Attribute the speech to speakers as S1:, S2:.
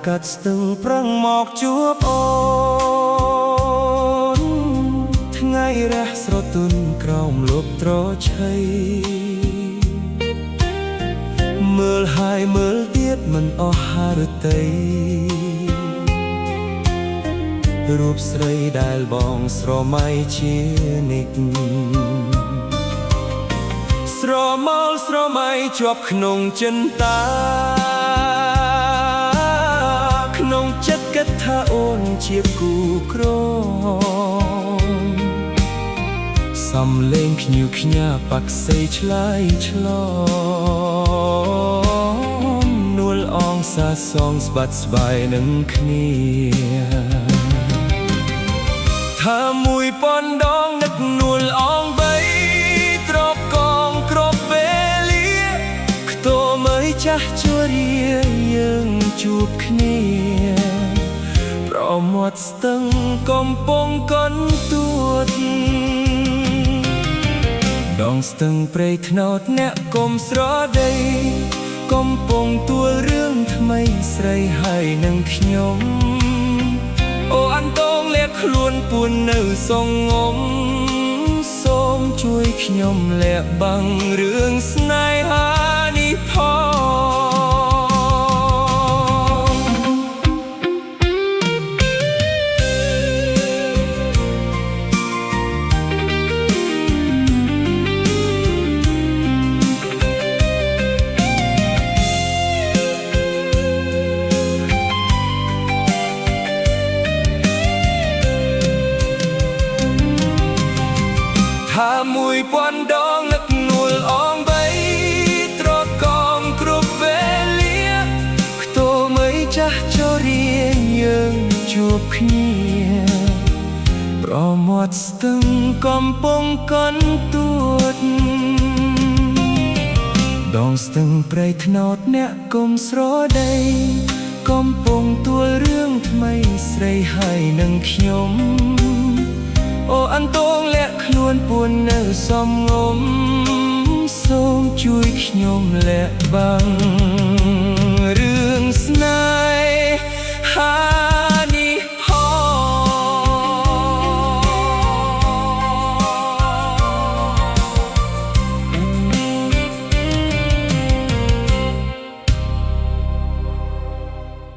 S1: កាត់ស្ទឹងប្រឹងមកជួបអូនថ្ងៃរះស្រទន់ក្រោមលប់ត្រឆៃមើលហើយមើលទៀតមិនអស់ហារតីរូបស្រីដែលបងស្រមៃជានិច្ចស្រមោលស្រមៃជាប់ក្នុងចិន្តាក្នុងចិត្តគិតថាអូនជាគូក្រងសំលេងខ្ញៀវខ្ញាបាក់សីឆ្លើយឆ្លងនួលអងសាសងស្បាត់ស្បាយនឹងគ្នាថា1000ដងនឹកនួលអងបីទ្របកងគ្រប់ពេលលាខ្ទោមើលចាស់ជួរាយើងជួបគ្នាប្រមាត់ស្ទឹងកំពុងកន់ទួតដងស្ទឹងព្រៃថ្នោតអ្នកគុំស្រដីកំពុងទួលរឿងថ្មីស្រីហើយនឹងខ្ញុំអូអានតងលាក់ខ្លួនពួននៅសងងំសូមជួយខ្ញុំលាក់បាំងរឿងស្នេហានេះផងថា1000ដងនឹកនួលអងបីត្រកងគ្រប់ពេលលាខ្ទោមើលចាស់ចូលរៀងយើងជួបគ្នាប្រមាត់ស្ទឹងកំពុងកន់ទួតដងស្ទឹងព្រៃថ្នោតអ្នកគុំស្រដីកំពុងទួលរឿងថ្មីស្រីហើយនឹងខ្ញុំអូអានតងលាក់ខ្លួនពួននៅសំងំសូមជួយខ្ញុំលាក់បាំង